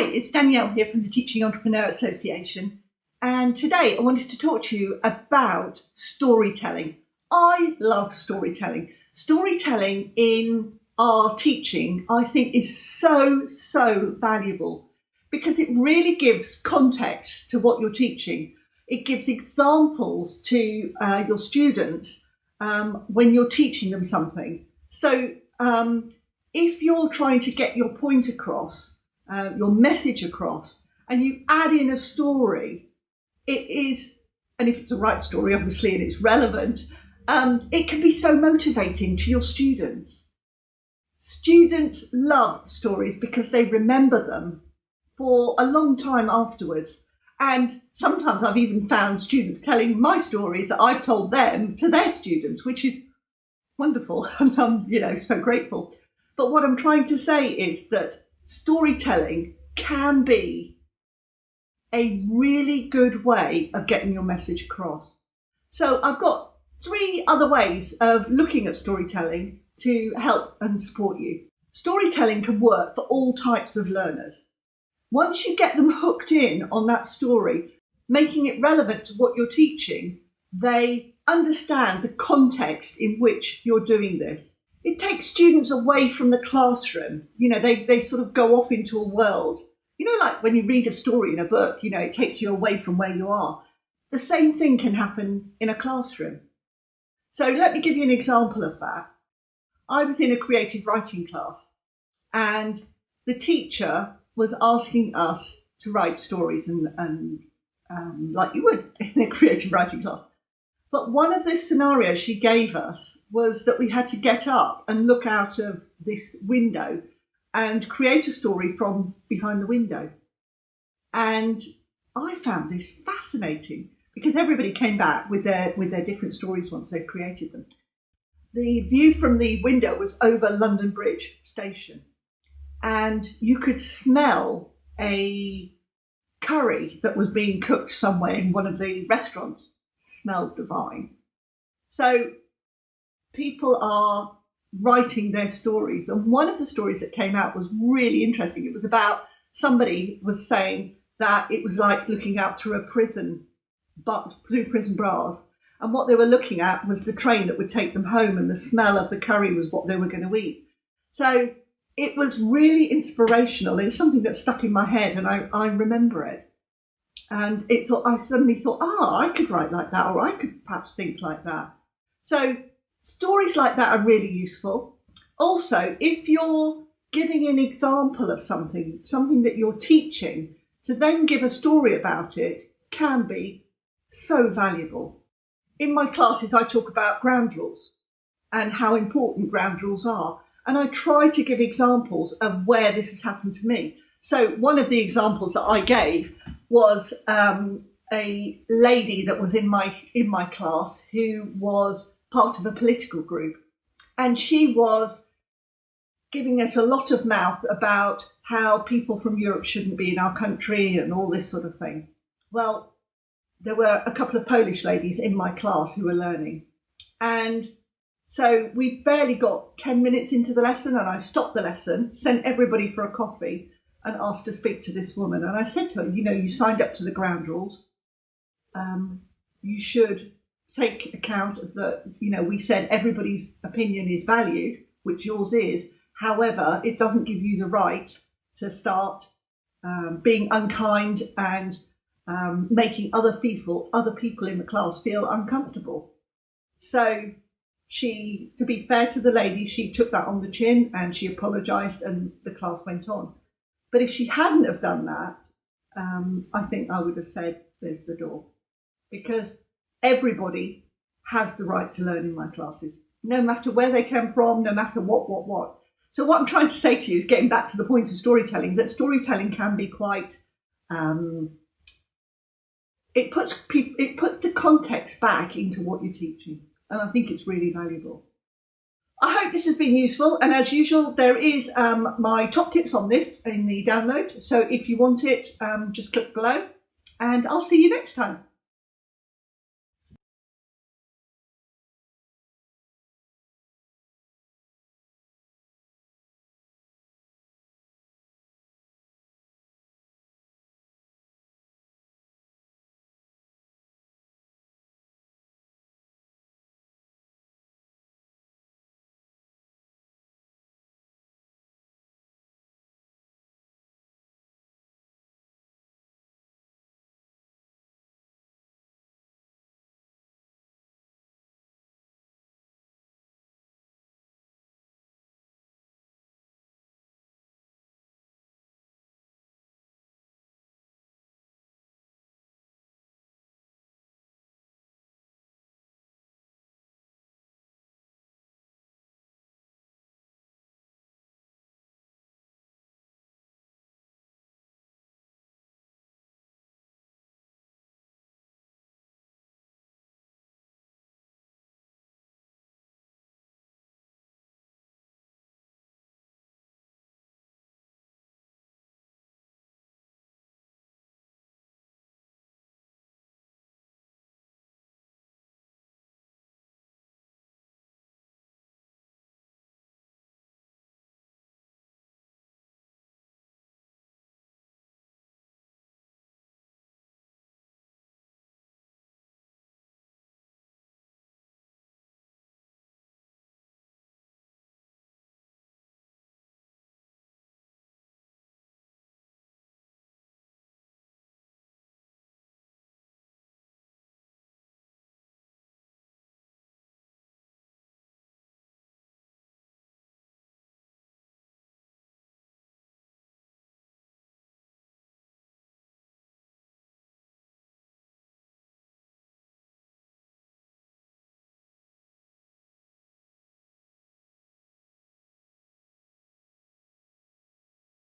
Hi, it's Danielle here from the Teaching Entrepreneur Association, and today I wanted to talk to you about storytelling. I love storytelling. Storytelling in our teaching, I think, is so valuable because it really gives context to what you're teaching. It gives examples to your students when you're teaching them something. So if you're trying to get your point across, your message across, and you add in a story, it is, and if it's a right story, obviously, and it's relevant, it can be so motivating to your students. Students love stories because they remember them for a long time afterwards. And sometimes I've even found students telling my stories that I've told them to their students, which is wonderful. And I'm, so grateful. But what I'm trying to say is that storytelling can be a really good way of getting your message across. So I've got 3 other ways of looking at storytelling to help and support you. Storytelling can work for all types of learners. Once you get them hooked in on that story, making it relevant to what you're teaching, they understand the context in which you're doing this. It takes students away from the classroom. They sort of go off into a world. Like when you read a story in a book, it takes you away from where you are. The same thing can happen in a classroom. So let me give you an example of that. I was in a creative writing class and the teacher was asking us to write stories and like you would in a creative writing class. But one of the scenarios she gave us was that we had to get up and look out of this window and create a story from behind the window. And I found this fascinating because everybody came back with their different stories once they'd created them. The view from the window was over London Bridge station, and you could smell a curry that was being cooked somewhere in one of the restaurants. Smelled divine. So people are writing their stories, and one of the stories that came out was really interesting. It was about somebody was saying that it was like looking out through prison bars, and what they were looking at was the train that would take them home, and the smell of the curry was what they were going to eat. So it was really inspirational. It's something that stuck in my head, and I remember it. And I suddenly thought, I could write like that, or I could perhaps think like that. So stories like that are really useful. Also, if you're giving an example of something that you're teaching, to then give a story about it can be so valuable. In my classes, I talk about ground rules and how important ground rules are. And I try to give examples of where this has happened to me. So one of the examples that I gave was a lady that was in my class who was part of a political group, and she was giving us a lot of mouth about how people from Europe shouldn't be in our country and all this sort of thing. Well, there were a couple of Polish ladies in my class who were learning, and so we barely got 10 minutes into the lesson, and I stopped the lesson, sent everybody for a coffee, and asked to speak to this woman. And I said to her, you signed up to the ground rules. You should take account of we said everybody's opinion is valued, which yours is. However, it doesn't give you the right to start being unkind and making other people in the class feel uncomfortable. So to be fair to the lady, she took that on the chin and she apologised, and the class went on. But if she hadn't have done that, I think I would have said, there's the door. Because everybody has the right to learn in my classes, no matter where they came from, no matter what. So what I'm trying to say to you is, getting back to the point of storytelling, that storytelling can be quite, it puts the context back into what you're teaching. And I think it's really valuable. I hope this has been useful, and as usual, there is my top tips on this in the download. So if you want it, just click below, and I'll see you next time.